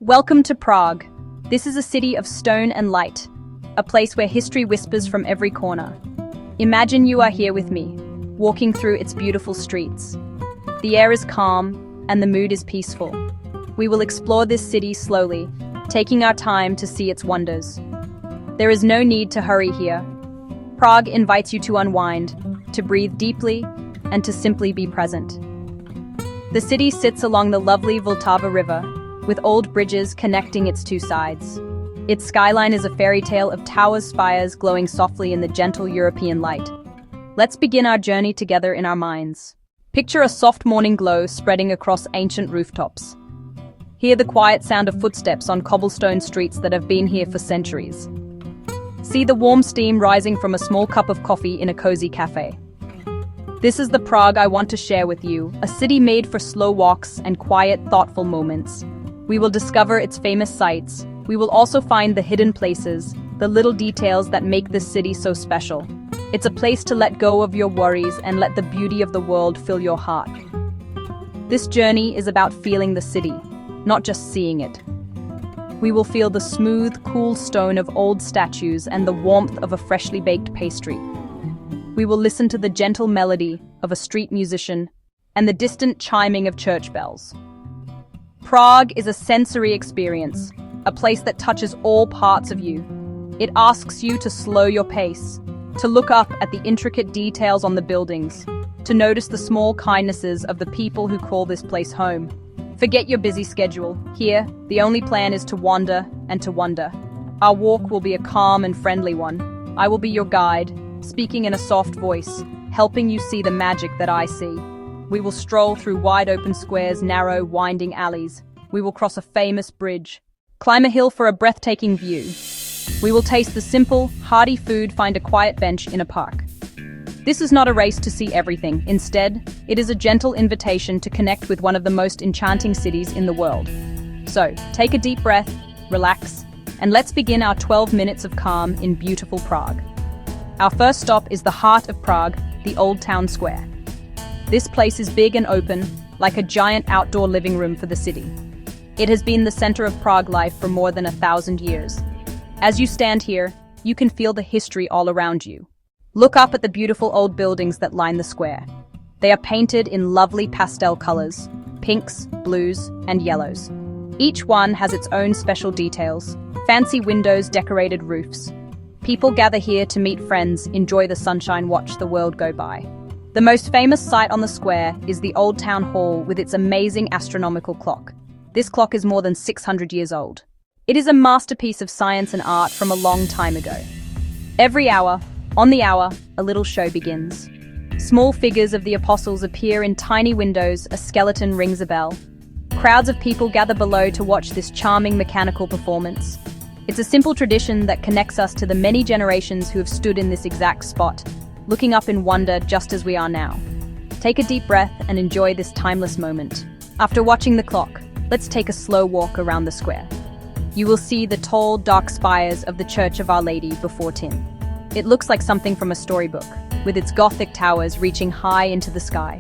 Welcome to Prague. This is a city of stone and light, a place where history whispers from every corner. Imagine you are here with me, walking through its beautiful streets. The air is calm, and the mood is peaceful. We will explore this city slowly, taking our time to see its wonders. There is no need to hurry here. Prague invites you to unwind, to breathe deeply, and to simply be present. The city sits along the lovely Vltava River, with old bridges connecting its two sides. Its skyline is a fairy tale of towers, spires glowing softly in the gentle European light. Let's begin our journey together in our minds. Picture a soft morning glow spreading across ancient rooftops. Hear the quiet sound of footsteps on cobblestone streets that have been here for centuries. See the warm steam rising from a small cup of coffee in a cozy cafe. This is the Prague I want to share with you, a city made for slow walks and quiet, thoughtful moments. We will discover its famous sights. We will also find the hidden places, the little details that make this city so special. It's a place to let go of your worries and let the beauty of the world fill your heart. This journey is about feeling the city, not just seeing it. We will feel the smooth, cool stone of old statues and the warmth of a freshly baked pastry. We will listen to the gentle melody of a street musician and the distant chiming of church bells. Prague is a sensory experience, a place that touches all parts of you. It asks you to slow your pace, to look up at the intricate details on the buildings, to notice the small kindnesses of the people who call this place home. Forget your busy schedule. Here, the only plan is to wander and to wonder. Our walk will be a calm and friendly one. I will be your guide, speaking in a soft voice, helping you see the magic that I see. We will stroll through wide-open squares, narrow, winding alleys. We will cross a famous bridge, climb a hill for a breathtaking view. We will taste the simple, hearty food, find a quiet bench in a park. This is not a race to see everything. Instead, it is a gentle invitation to connect with one of the most enchanting cities in the world. So, take a deep breath, relax, and let's begin our 12 minutes of calm in beautiful Prague. Our first stop is the heart of Prague, the Old Town Square. This place is big and open, like a giant outdoor living room for the city. It has been the center of Prague life for more than 1,000 years. As you stand here, you can feel the history all around you. Look up at the beautiful old buildings that line the square. They are painted in lovely pastel colors, pinks, blues, and yellows. Each one has its own special details, fancy windows, decorated roofs. People gather here to meet friends, enjoy the sunshine, watch the world go by. The most famous sight on the square is the Old Town Hall with its amazing astronomical clock. This clock is more than 600 years old. It is a masterpiece of science and art from a long time ago. Every hour, on the hour, a little show begins. Small figures of the apostles appear in tiny windows, a skeleton rings a bell. Crowds of people gather below to watch this charming mechanical performance. It's a simple tradition that connects us to the many generations who have stood in this exact spot, looking up in wonder just as we are now. Take a deep breath and enjoy this timeless moment. After watching the clock, let's take a slow walk around the square. You will see the tall, dark spires of the Church of Our Lady before Tin. It looks like something from a storybook, with its Gothic towers reaching high into the sky.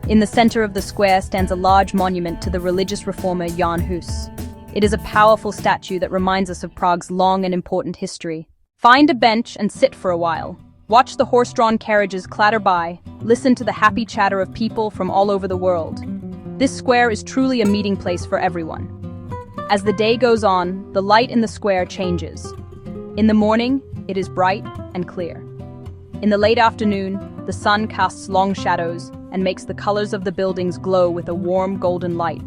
In the center of the square stands a large monument to the religious reformer Jan Hus. It is a powerful statue that reminds us of Prague's long and important history. Find a bench and sit for a while. Watch the horse-drawn carriages clatter by. Listen to the happy chatter of people from all over the world. This square is truly a meeting place for everyone. As the day goes on, the light in the square changes. In the morning, it is bright and clear. In the late afternoon, the sun casts long shadows and makes the colors of the buildings glow with a warm golden light.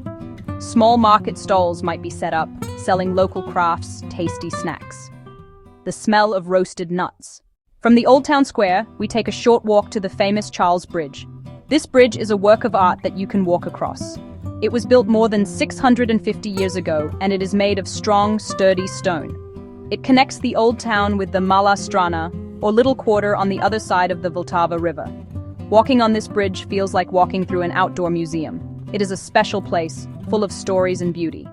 Small market stalls might be set up, selling local crafts, tasty snacks. The smell of roasted nuts. From the Old Town Square, we take a short walk to the famous Charles Bridge. This bridge is a work of art that you can walk across. It was built more than 650 years ago, and it is made of strong, sturdy stone. It connects the Old Town with the Mala Strana, or Little Quarter, on the other side of the Vltava River. Walking on this bridge feels like walking through an outdoor museum. It is a special place, full of stories and beauty.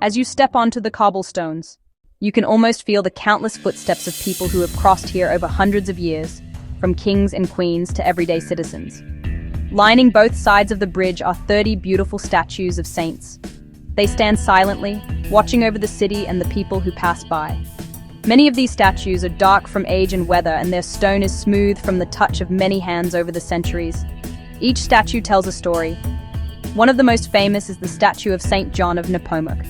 As you step onto the cobblestones, you can almost feel the countless footsteps of people who have crossed here over hundreds of years, from kings and queens to everyday citizens. Lining both sides of the bridge are 30 beautiful statues of saints. They stand silently, watching over the city and the people who pass by. Many of these statues are dark from age and weather, and their stone is smooth from the touch of many hands over the centuries. Each statue tells a story. One of the most famous is the statue of Saint John of Nepomuc.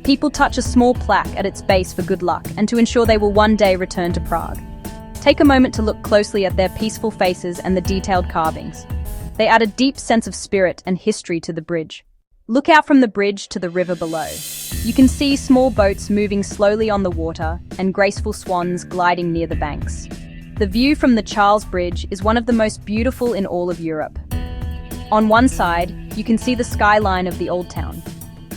People touch a small plaque at its base for good luck and to ensure they will one day return to Prague. Take a moment to look closely at their peaceful faces and the detailed carvings. They add a deep sense of spirit and history to the bridge. Look out from the bridge to the river below. You can see small boats moving slowly on the water and graceful swans gliding near the banks. The view from the Charles Bridge is one of the most beautiful in all of Europe. On one side, you can see the skyline of the Old Town.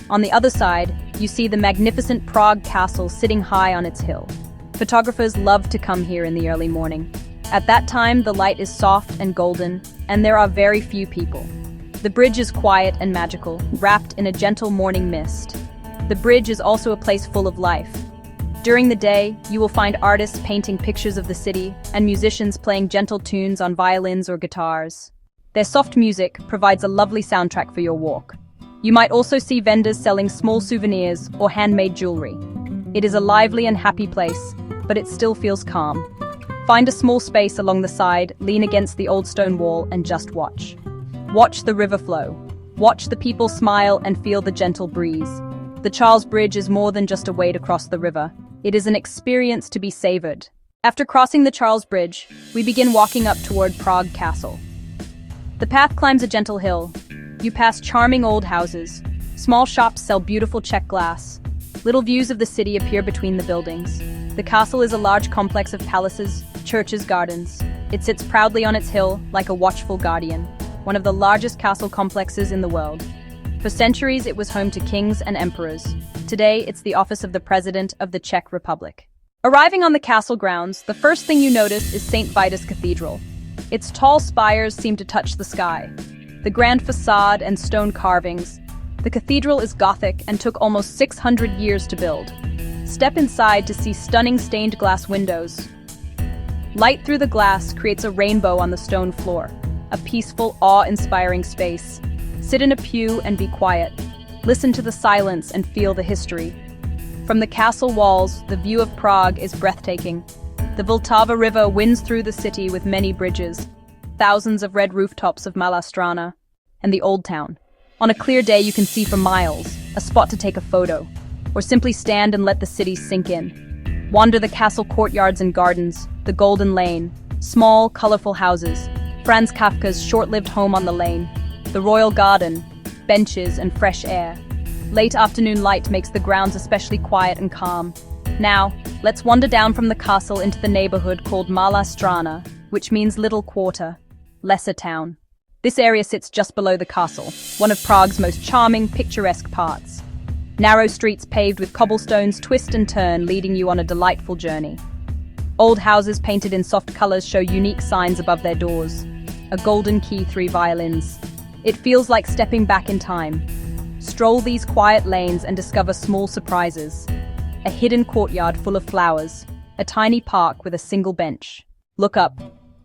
On the other side, you see the magnificent Prague Castle sitting high on its hill. Photographers love to come here in the early morning. At that time, the light is soft and golden, and there are very few people. The bridge is quiet and magical, wrapped in a gentle morning mist. The bridge is also a place full of life. During the day, you will find artists painting pictures of the city and musicians playing gentle tunes on violins or guitars. Their soft music provides a lovely soundtrack for your walk. You might also see vendors selling small souvenirs or handmade jewelry. It is a lively and happy place, but it still feels calm. Find a small space along the side, lean against the old stone wall, and just watch. Watch the river flow. Watch the people smile and feel the gentle breeze. The Charles Bridge is more than just a way to cross the river. It is an experience to be savored. After crossing the Charles Bridge, we begin walking up toward Prague Castle. The path climbs a gentle hill. You pass charming old houses. Small shops sell beautiful Czech glass. Little views of the city appear between the buildings. The castle is a large complex of palaces, churches, gardens. It sits proudly on its hill, like a watchful guardian, one of the largest castle complexes in the world. For centuries, it was home to kings and emperors. Today, it's the office of the President of the Czech Republic. Arriving on the castle grounds, the first thing you notice is St. Vitus Cathedral. Its tall spires seem to touch the sky. The grand facade and stone carvings. The cathedral is Gothic and took almost 600 years to build. Step inside to see stunning stained glass windows. Light through the glass creates a rainbow on the stone floor, a peaceful, awe-inspiring space. Sit in a pew and be quiet. Listen to the silence and feel the history. From the castle walls, the view of Prague is breathtaking. The Vltava River winds through the city with many bridges, thousands of red rooftops of Malá Strana, and the Old Town. On a clear day, you can see for miles, a spot to take a photo, or simply stand and let the city sink in. Wander the castle courtyards and gardens, the Golden Lane, small, colorful houses, Franz Kafka's short-lived home on the lane, the Royal Garden, benches and fresh air. Late afternoon light makes the grounds especially quiet and calm. Now, let's wander down from the castle into the neighborhood called Malá Strana, which means little quarter, lesser town. This area sits just below the castle, one of Prague's most charming, picturesque parts. Narrow streets paved with cobblestones twist and turn, leading you on a delightful journey. Old houses painted in soft colors show unique signs above their doors. A golden key, 3 violins. It feels like stepping back in time. Stroll these quiet lanes and discover small surprises. A hidden courtyard full of flowers. A tiny park with a single bench. Look up.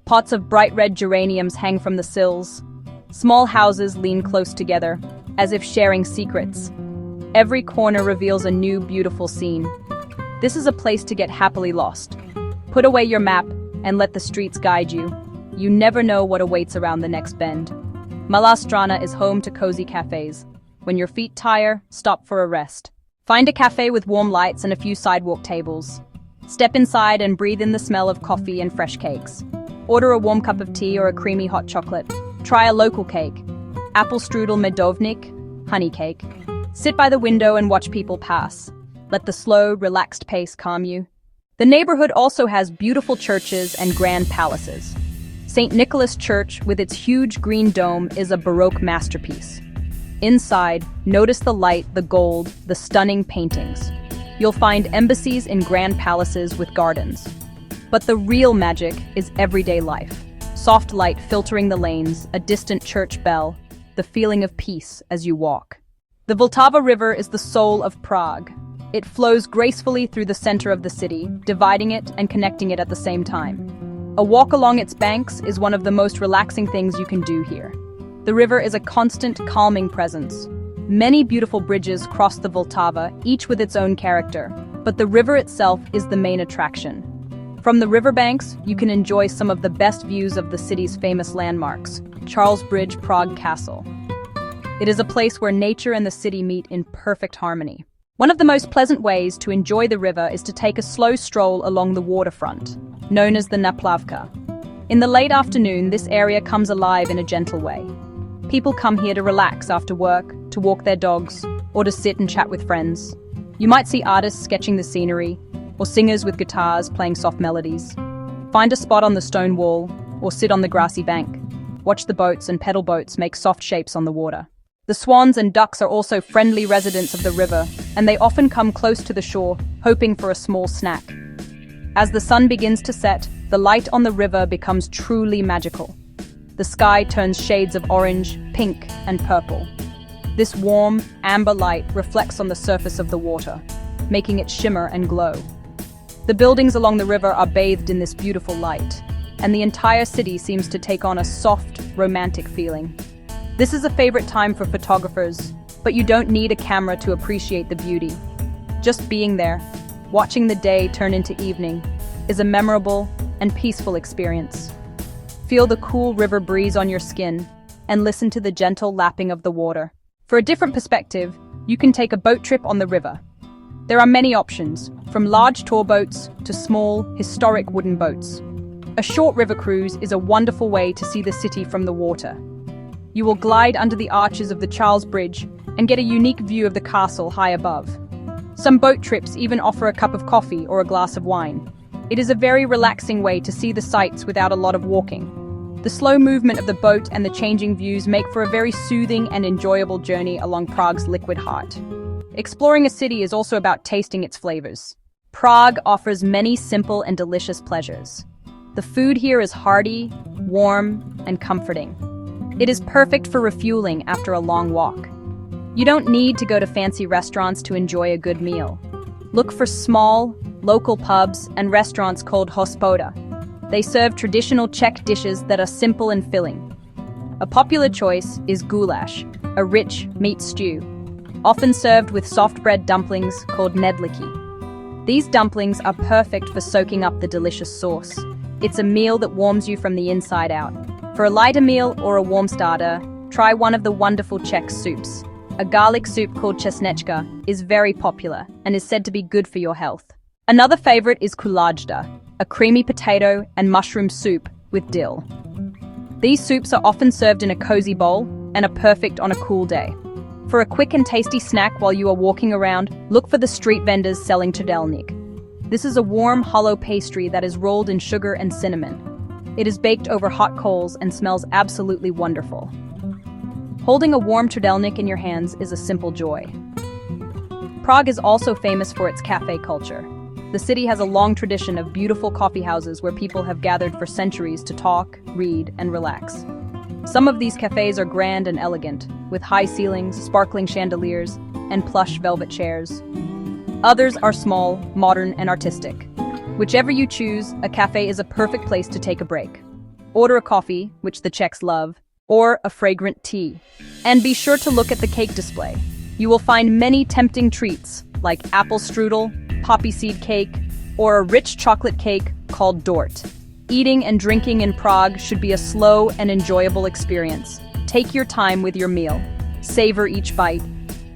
Pots of bright red geraniums hang from the sills. Small houses lean close together, as if sharing secrets. Every corner reveals a new, beautiful scene. This is a place to get happily lost. Put away your map and let the streets guide you. You never know what awaits around the next bend. Malá Strana is home to cozy cafes. When your feet tire, stop for a rest. Find a cafe with warm lights and a few sidewalk tables. Step inside and breathe in the smell of coffee and fresh cakes. Order a warm cup of tea or a creamy hot chocolate. Try a local cake. Apple strudel medovnik, honey cake. Sit by the window and watch people pass. Let the slow, relaxed pace calm you. The neighborhood also has beautiful churches and grand palaces. St. Nicholas Church, with its huge green dome, is a Baroque masterpiece. Inside, notice the light, the gold, the stunning paintings. You'll find embassies in grand palaces with gardens. But the real magic is everyday life. Soft light filtering the lanes, a distant church bell, the feeling of peace as you walk. The Vltava River is the soul of Prague. It flows gracefully through the center of the city, dividing it and connecting it at the same time. A walk along its banks is one of the most relaxing things you can do here. The river is a constant, calming presence. Many beautiful bridges cross the Vltava, each with its own character, but the river itself is the main attraction. From the riverbanks, you can enjoy some of the best views of the city's famous landmarks, Charles Bridge, Prague Castle. It is a place where nature and the city meet in perfect harmony. One of the most pleasant ways to enjoy the river is to take a slow stroll along the waterfront, known as the Naplavka. In the late afternoon, this area comes alive in a gentle way. People come here to relax after work, to walk their dogs, or to sit and chat with friends. You might see artists sketching the scenery, or singers with guitars playing soft melodies. Find a spot on the stone wall, or sit on the grassy bank. Watch the boats and pedal boats make soft shapes on the water. The swans and ducks are also friendly residents of the river, and they often come close to the shore, hoping for a small snack. As the sun begins to set, the light on the river becomes truly magical. The sky turns shades of orange, pink, and purple. This warm, amber light reflects on the surface of the water, making it shimmer and glow. The buildings along the river are bathed in this beautiful light, and the entire city seems to take on a soft, romantic feeling. This is a favorite time for photographers, but you don't need a camera to appreciate the beauty. Just being there, watching the day turn into evening, is a memorable and peaceful experience. Feel the cool river breeze on your skin and listen to the gentle lapping of the water. For a different perspective, you can take a boat trip on the river. There are many options, from large tour boats to small, historic wooden boats. A short river cruise is a wonderful way to see the city from the water. You will glide under the arches of the Charles Bridge and get a unique view of the castle high above. Some boat trips even offer a cup of coffee or a glass of wine. It is a very relaxing way to see the sights without a lot of walking. The slow movement of the boat and the changing views make for a very soothing and enjoyable journey along Prague's liquid heart. Exploring a city is also about tasting its flavors. Prague offers many simple and delicious pleasures. The food here is hearty, warm, and comforting. It is perfect for refueling after a long walk. You don't need to go to fancy restaurants to enjoy a good meal. Look for small, local pubs and restaurants called hospoda. They serve traditional Czech dishes that are simple and filling. A popular choice is goulash, a rich meat stew, often served with soft bread dumplings called nedliki. These dumplings are perfect for soaking up the delicious sauce. It's a meal that warms you from the inside out. For a lighter meal or a warm starter, try one of the wonderful Czech soups. A garlic soup called česnečka is very popular and is said to be good for your health. Another favorite is kulajda, a creamy potato and mushroom soup with dill. These soups are often served in a cozy bowl and are perfect on a cool day. For a quick and tasty snack while you are walking around, look for the street vendors selling trdelník. This is a warm, hollow pastry that is rolled in sugar and cinnamon. It is baked over hot coals and smells absolutely wonderful. Holding a warm trdelník in your hands is a simple joy. Prague is also famous for its cafe culture. The city has a long tradition of beautiful coffee houses where people have gathered for centuries to talk, read, and relax. Some of these cafes are grand and elegant, with high ceilings, sparkling chandeliers, and plush velvet chairs. Others are small, modern, and artistic. Whichever you choose, a cafe is a perfect place to take a break. Order a coffee, which the Czechs love, or a fragrant tea. And be sure to look at the cake display. You will find many tempting treats, like apple strudel, poppy seed cake, or a rich chocolate cake called dort. Eating and drinking in Prague should be a slow and enjoyable experience. Take your time with your meal. Savor each bite.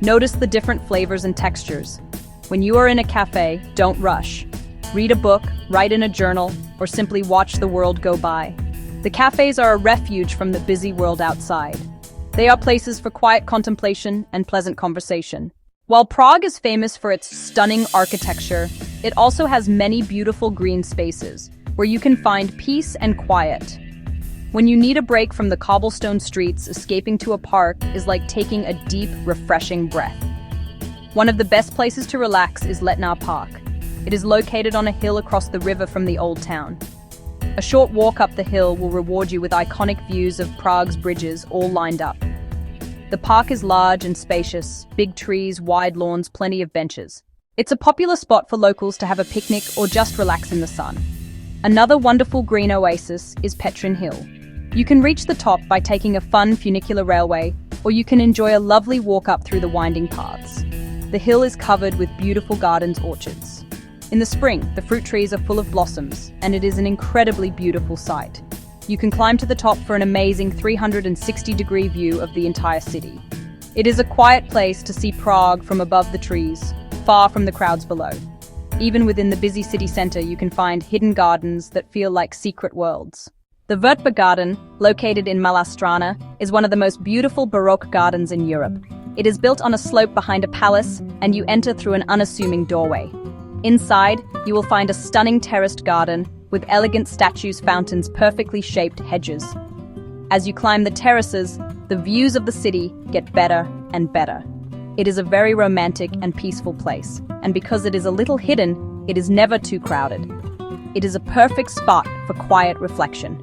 Notice the different flavors and textures. When you are in a cafe, don't rush. Read a book, write in a journal, or simply watch the world go by. The cafes are a refuge from the busy world outside. They are places for quiet contemplation and pleasant conversation. While Prague is famous for its stunning architecture, it also has many beautiful green spaces where you can find peace and quiet. When you need a break from the cobblestone streets, escaping to a park is like taking a deep, refreshing breath. One of the best places to relax is Letná Park. It is located on a hill across the river from the old town. A short walk up the hill will reward you with iconic views of Prague's bridges all lined up. The park is large and spacious, big trees, wide lawns, plenty of benches. It's a popular spot for locals to have a picnic or just relax in the sun. Another wonderful green oasis is Petrin Hill. You can reach the top by taking a fun funicular railway, or you can enjoy a lovely walk up through the winding paths. The hill is covered with beautiful gardens, orchards. In the spring, the fruit trees are full of blossoms, and it is an incredibly beautiful sight. You can climb to the top for an amazing 360-degree view of the entire city. It is a quiet place to see Prague from above the trees, far from the crowds below. Even within the busy city center, you can find hidden gardens that feel like secret worlds. The Vertba Garden, located in Malá Strana, is one of the most beautiful Baroque gardens in Europe. It is built on a slope behind a palace, and you enter through an unassuming doorway. Inside, you will find a stunning terraced garden with elegant statues, fountains, perfectly shaped hedges. As you climb the terraces, the views of the city get better and better. It is a very romantic and peaceful place, and because it is a little hidden, it is never too crowded. It is a perfect spot for quiet reflection.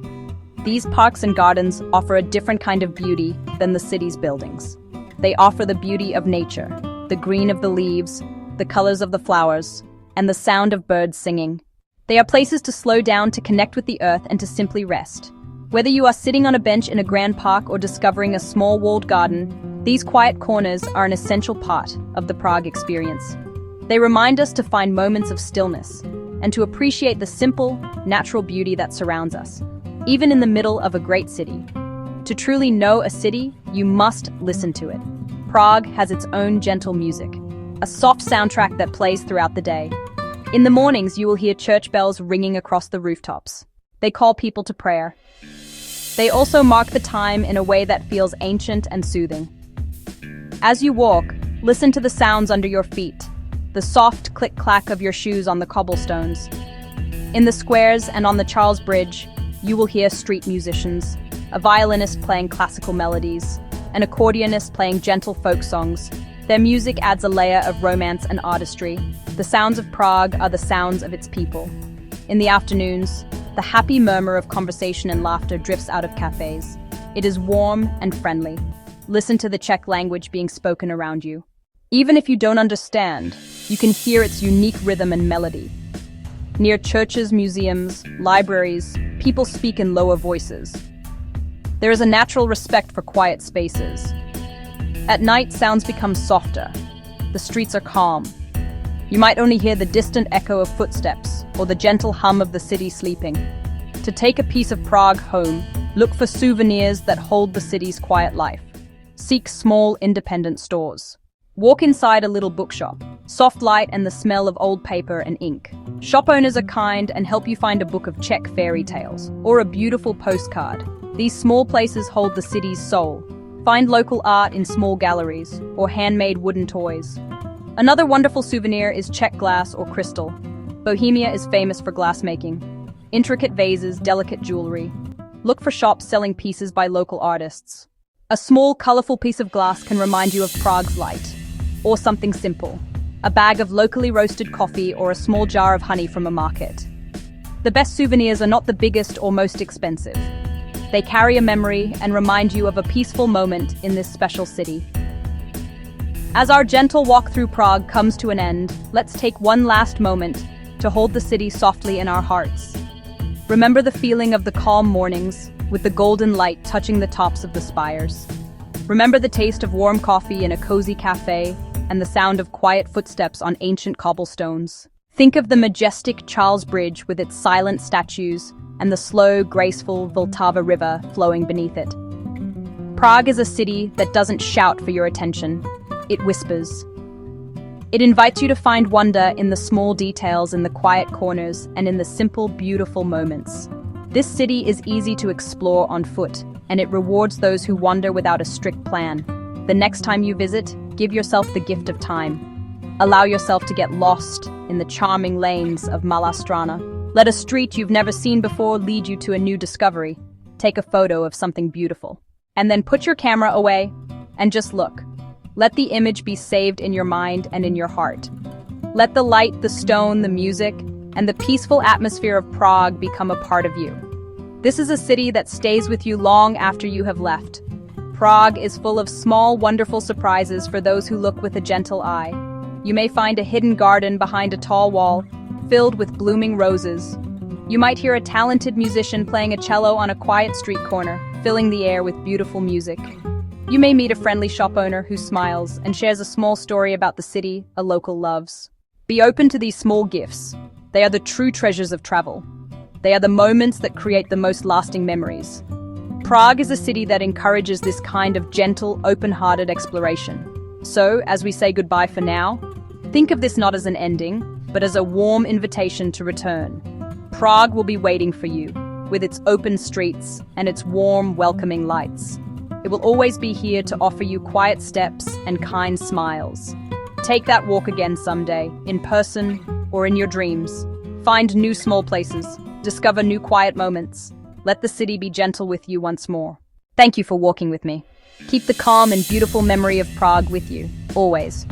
These parks and gardens offer a different kind of beauty than the city's buildings. They offer the beauty of nature, the green of the leaves, the colors of the flowers, and the sound of birds singing. They are places to slow down, to connect with the earth, and to simply rest. Whether you are sitting on a bench in a grand park or discovering a small walled garden, these quiet corners are an essential part of the Prague experience. They remind us to find moments of stillness and to appreciate the simple, natural beauty that surrounds us, even in the middle of a great city. To truly know a city, you must listen to it. Prague has its own gentle music, a soft soundtrack that plays throughout the day. In the mornings, you will hear church bells ringing across the rooftops. They call people to prayer. They also mark the time in a way that feels ancient and soothing. As you walk, listen to the sounds under your feet, the soft click-clack of your shoes on the cobblestones. In the squares and on the Charles Bridge, you will hear street musicians, a violinist playing classical melodies, an accordionist playing gentle folk songs. Their music adds a layer of romance and artistry. The sounds of Prague are the sounds of its people. In the afternoons, the happy murmur of conversation and laughter drifts out of cafes. It is warm and friendly. Listen to the Czech language being spoken around you. Even if you don't understand, you can hear its unique rhythm and melody. Near churches, museums, libraries, people speak in lower voices. There is a natural respect for quiet spaces. At night, sounds become softer. The streets are calm. You might only hear the distant echo of footsteps or the gentle hum of the city sleeping. To take a piece of Prague home, look for souvenirs that hold the city's quiet life. Seek small, independent stores. Walk inside a little bookshop. Soft light and the smell of old paper and ink. Shop owners are kind and help you find a book of Czech fairy tales or a beautiful postcard. These small places hold the city's soul. Find local art in small galleries or handmade wooden toys. Another wonderful souvenir is Czech glass or crystal. Bohemia is famous for glassmaking. Intricate vases, delicate jewelry. Look for shops selling pieces by local artists. A small, colorful piece of glass can remind you of Prague's light. Or something simple. A bag of locally roasted coffee or a small jar of honey from a market. The best souvenirs are not the biggest or most expensive. They carry a memory and remind you of a peaceful moment in this special city. As our gentle walk through Prague comes to an end, let's take one last moment to hold the city softly in our hearts. Remember the feeling of the calm mornings, with the golden light touching the tops of the spires. Remember the taste of warm coffee in a cozy cafe and the sound of quiet footsteps on ancient cobblestones. Think of the majestic Charles Bridge with its silent statues and the slow, graceful Vltava River flowing beneath it. Prague is a city that doesn't shout for your attention. It whispers. It invites you to find wonder in the small details, in the quiet corners, and in the simple, beautiful moments. This city is easy to explore on foot, and it rewards those who wander without a strict plan. The next time you visit, give yourself the gift of time. Allow yourself to get lost in the charming lanes of Malá Strana. Let a street you've never seen before lead you to a new discovery. Take a photo of something beautiful. And then put your camera away and just look. Let the image be saved in your mind and in your heart. Let the light, the stone, the music, and the peaceful atmosphere of Prague become a part of you. This is a city that stays with you long after you have left. Prague is full of small, wonderful surprises for those who look with a gentle eye. You may find a hidden garden behind a tall wall, filled with blooming roses. You might hear a talented musician playing a cello on a quiet street corner, filling the air with beautiful music. You may meet a friendly shop owner who smiles and shares a small story about the city a local loves. Be open to these small gifts. They are the true treasures of travel. They are the moments that create the most lasting memories. Prague is a city that encourages this kind of gentle, open-hearted exploration. So, as we say goodbye for now, think of this not as an ending, but as a warm invitation to return. Prague will be waiting for you, with its open streets and its warm, welcoming lights. It will always be here to offer you quiet steps and kind smiles. Take that walk again someday, in person or in your dreams. Find new small places, discover new quiet moments. Let the city be gentle with you once more. Thank you for walking with me. Keep the calm and beautiful memory of Prague with you, always.